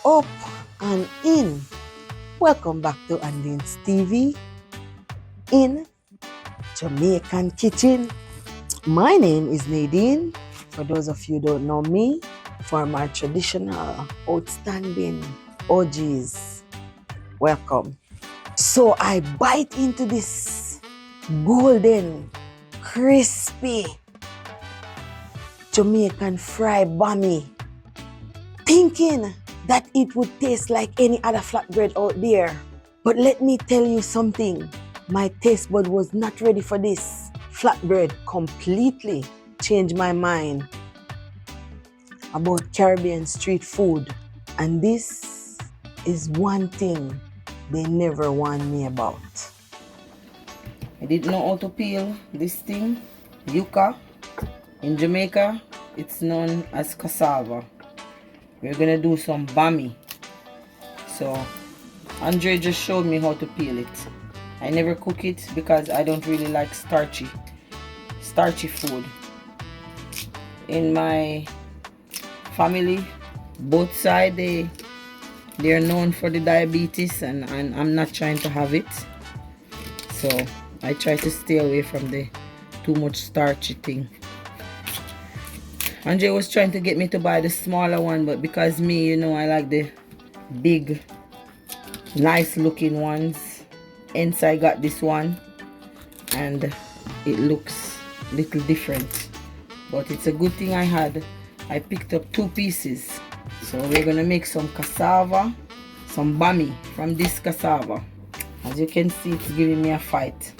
Up, and in. Welcome back to Anodized TV in Jamaican Kitchen. My name is Nadine. For those of you who don't know me, for my traditional, outstanding OGs, welcome. So I bite into this golden, crispy Jamaican fried Bammy, thinking that it would taste like any other flatbread out there. But let me tell you something, my taste bud was not ready for this. Flatbread completely changed my mind about Caribbean street food. And this is one thing they never warned me about. I didn't know how to peel this thing, yuca. In Jamaica, it's known as cassava. We're gonna do some Bammy. So Andre just showed me how to peel it. I never cook it because I don't really like starchy food. In my family, both sides they're known for the diabetes, and I'm not trying to have it. So I try to stay away from the too much starchy thing. Andre was trying to get me to buy the smaller one, but because me, you know, I like the big, nice looking ones. Hence I got this one, and it looks a little different. But it's a good thing I picked up 2 pieces. So we're gonna make some cassava, some Bammy from this cassava. As you can see, it's giving me a fight.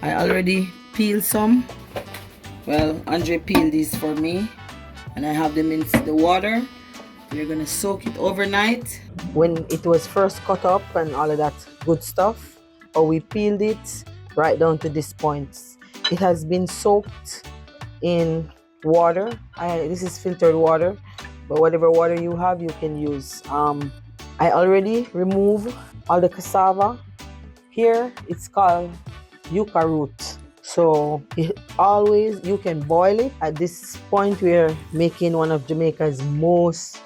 I already peeled some. Well, Andre peeled these for me, and I have them in the water. We're gonna soak it overnight. When it was first cut up and all of that good stuff, or we peeled it right down to this point, it has been soaked in water. This is filtered water, but whatever water you have, you can use. I already removed all the cassava. Here it's called yuca root. So you can boil it. At this point, we're making one of Jamaica's most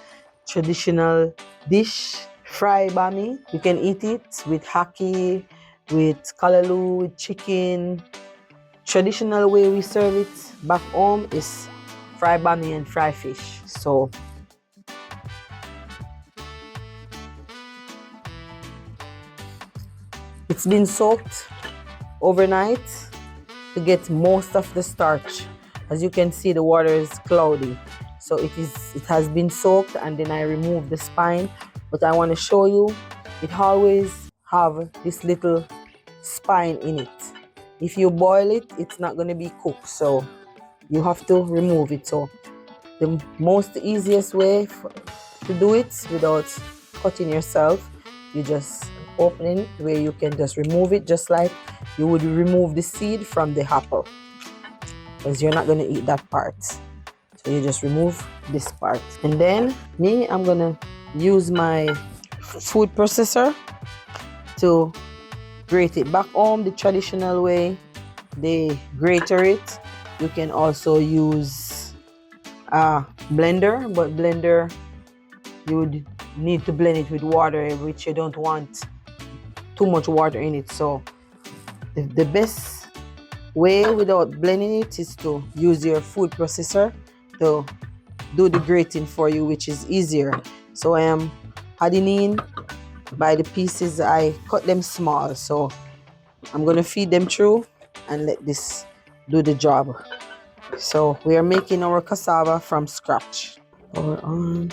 traditional dish, fried Bammy. You can eat it with haki, with kalaloo, with chicken. Traditional way we serve it back home is fried Bammy and fried fish. So it's been soaked overnight to get most of the starch. As you can see, the water is cloudy, so it has been soaked, and then I removed the spine. But I want to show you, it always have this little spine in it. If you boil it, it's not going to be cooked, so you have to remove it. So the most easiest way to do it without cutting yourself, you just open it where you can just remove it, just like you would remove the seed from the apple, because you're not going to eat that part. So you just remove this part. And then I'm going to use my food processor to grate it. Back home, the traditional way, they grater it. You can also use a blender, but blender, you would need to blend it with water, which you don't want too much water in it. So the best way without blending it is to use your food processor to do the grating for you, which is easier. So I am adding in by the pieces. I cut them small, so I'm going to feed them through and let this do the job. So we are making our cassava from scratch. Power on.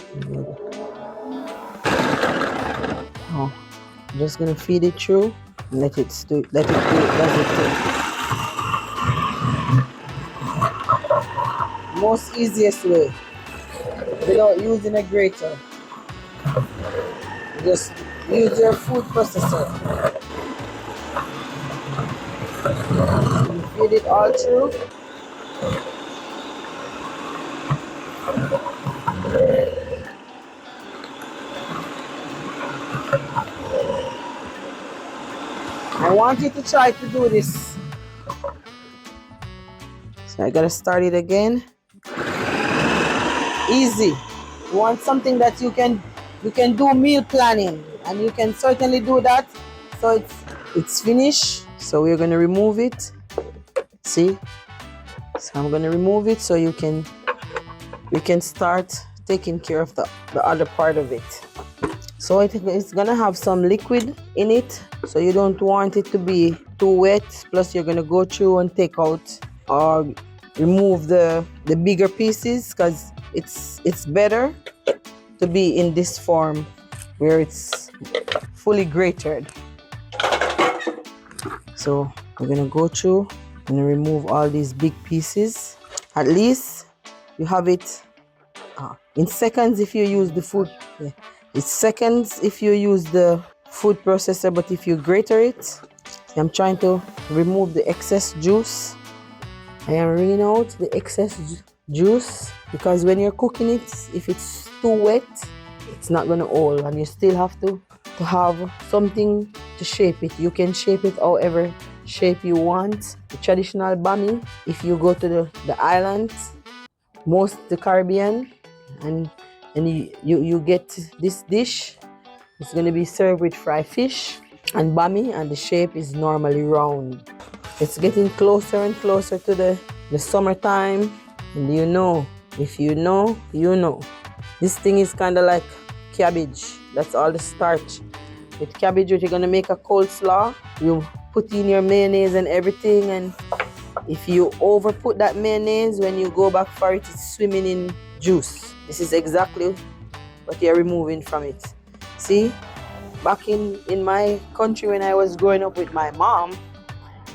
Oh, I'm just going to feed it through and let it do it as it thing. Most easiest way, without using a grater, just use your food processor. You feed it all through. want you to try to do this. So I gotta start it again. Easy. You want something that you can do meal planning, and you can certainly do that. So it's finished. So we're gonna remove it. See? So I'm gonna remove it so you can start taking care of the other part of it. So it's gonna have some liquid in it, so you don't want it to be too wet. Plus you're gonna go through and take out or remove the bigger pieces, because it's better to be in this form where it's fully grated. So we're gonna go through and remove all these big pieces. At least you have it in seconds if you use the food. Yeah. It's seconds if you use the food processor, but if you grater it, I'm trying to remove the excess juice. I am wringing out the excess juice, because when you're cooking it, if it's too wet, it's not gonna hold, and you still have to have something to shape it. You can shape it however shape you want. The traditional Bammy, if you go to the islands, most the Caribbean, and you get this dish, it's going to be served with fried fish and Bammy, and the shape is normally round. It's getting closer and closer to the summertime, and you know, if you know, you know. This thing is kind of like cabbage. That's all the starch. With cabbage, you're going to make a coleslaw. You put in your mayonnaise and everything, and if you over put that mayonnaise, when you go back for it, it's swimming in juice. This is exactly what you're removing from it. See, back in my country when I was growing up with my mom,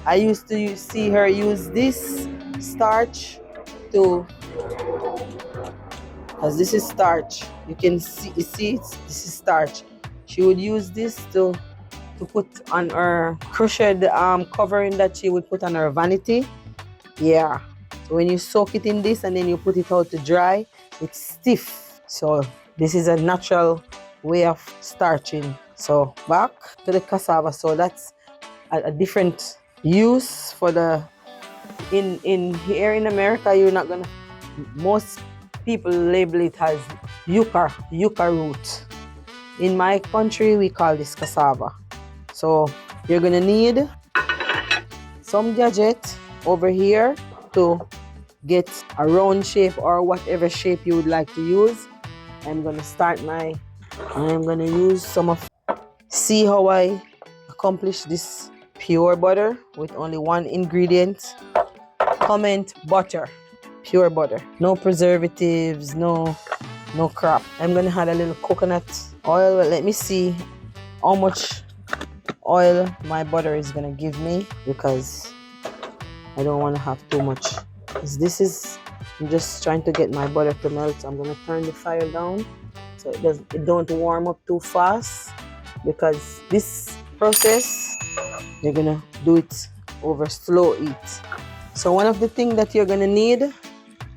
I used to see her use this starch to, as this is starch, you can see this is starch. She would use this to put on her crochet covering that she would put on her vanity. Yeah, so when you soak it in this and then you put it out to dry, it's stiff. So this is a natural way of starching. So back to the cassava. So that's a different use for the in here in America. You're not gonna, most people label it as yucca root. In my country we call this cassava. So you're gonna need some gadget over here to get a round shape or whatever shape you would like to use. I'm gonna use some of, see how I accomplish this pure butter with only one ingredient. Comment butter, pure butter, no preservatives, no crap. I'm gonna add a little coconut oil. Let me see how much oil my butter is gonna give me, because I don't want to have too much. I'm just trying to get my butter to melt. I'm gonna turn the fire down so it don't warm up too fast, because this process you're gonna do it over slow heat. So one of the things that you're gonna need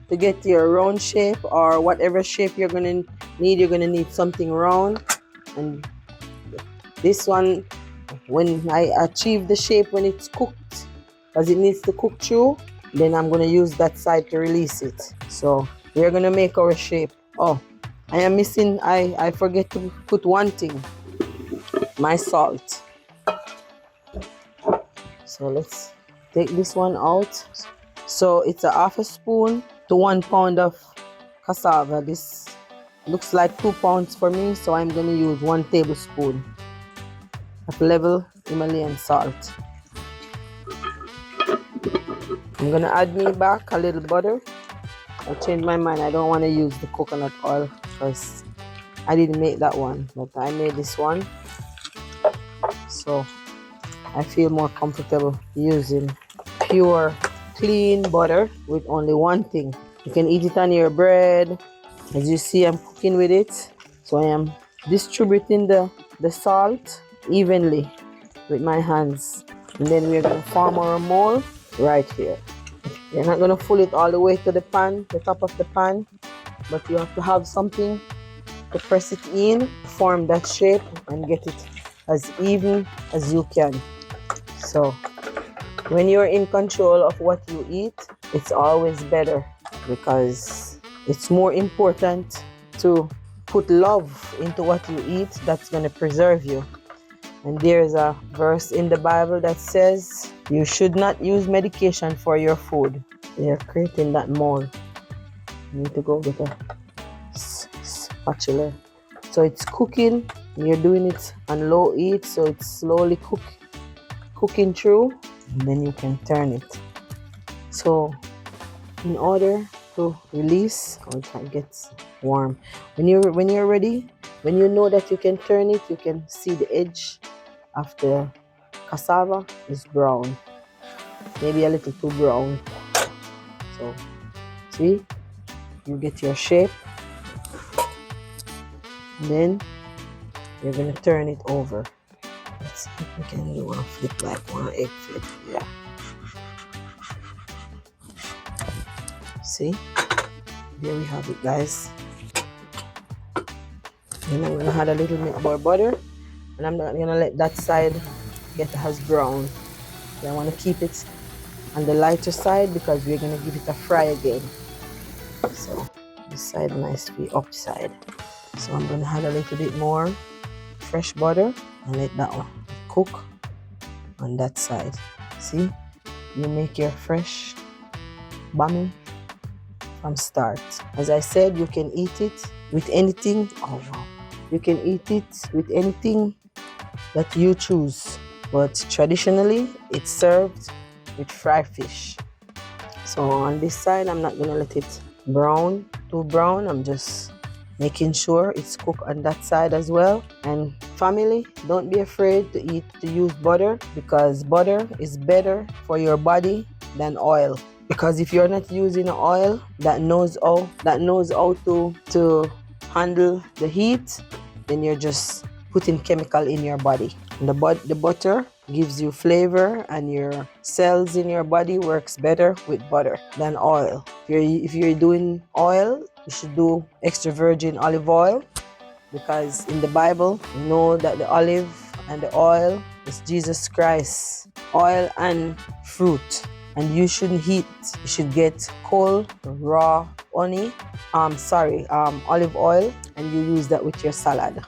to get your round shape or whatever shape you're gonna need something round. And this one, when I achieve the shape when it's cooked, as it needs to cook through, then I'm gonna use that side to release it. So we're gonna make our shape. Oh, I forget to put one thing, my salt. So let's take this one out. So it's a half a spoon to 1 pound of cassava. This looks like 2 pounds for me, so I'm gonna use 1 tablespoon of level Himalayan salt. I'm gonna add me back a little butter. I changed my mind. I don't want to use the coconut oil because I didn't make that one, but I made this one. So I feel more comfortable using pure, clean butter with only one thing. You can eat it on your bread. As you see, I'm cooking with it. So I am distributing the salt evenly with my hands. And then we're going to form our mold right here. You're not going to pull it all the way to the pan, the top of the pan, but you have to have something to press it in, form that shape, and get it as even as you can. So when you're in control of what you eat, it's always better, because it's more important to put love into what you eat. That's going to preserve you. And there's a verse in the Bible that says you should not use medication for your food. They're creating that mold. You need to go get a spatula. So it's cooking. You're doing it on low heat, so it's slowly cooking through, and then you can turn it. So in order to release, or it gets warm, when you're ready, when you know that you can turn it, you can see the edge of the cassava is brown, maybe a little too brown. So see, you get your shape, and then you're gonna turn it over. Let's see if we can do one flip, like one egg flip. Yeah, see, there we have it, guys. Then I'm gonna add a little bit more butter, and I'm not gonna let that side get as brown. I want to keep it on the lighter side because we're gonna give it a fry again. So this side nice to be upside. So I'm gonna add a little bit more fresh butter and let that one cook on that side. See, you make your fresh bammy from start. As I said, you can eat it with anything. Oh wow, you can eat it with anything that you choose, but traditionally it's served with fried fish. So on this side, I'm not gonna let it brown, too brown. I'm just making sure it's cooked on that side as well. And family, don't be afraid to use butter, because butter is better for your body than oil. Because if you're not using oil that knows how to handle the heat, then you're just putting chemical in your body. And the butter gives you flavor, and your cells in your body works better with butter than oil. If you're doing oil, you should do extra virgin olive oil, because in the Bible, you know that the olive and the oil is Jesus Christ, oil and fruit. And you shouldn't heat. You should get cold, raw olive oil, and you use that with your salad.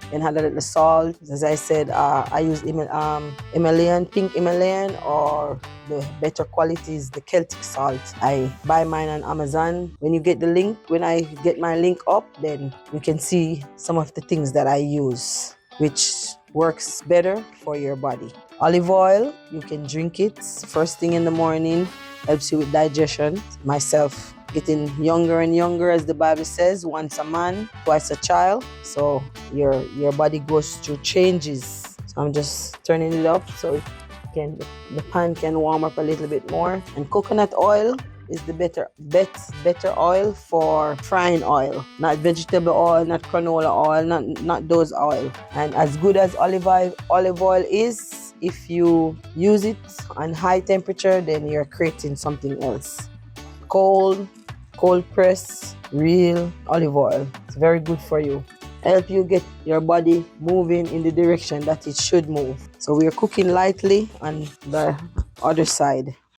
Then add a little salt. As I said, I use Himalayan, pink Himalayan, or the better quality is the Celtic salt. I buy mine on Amazon. When you get the link, when I get my link up, then you can see some of the things that I use, which works better for your body. Olive oil, you can drink it first thing in the morning, helps you with digestion. Myself, getting younger and younger, as the Bible says, once a man, twice a child. So your body goes through changes. So I'm just turning it up so the pan can warm up a little bit more. And coconut oil is the better oil for frying oil, not vegetable oil, not canola oil, not those oil. And as good as olive oil is, if you use it on high temperature, then you're creating something else. Cold press real olive oil, it's very good for you. Help you get your body moving in the direction that it should move. So we're cooking lightly on the other side.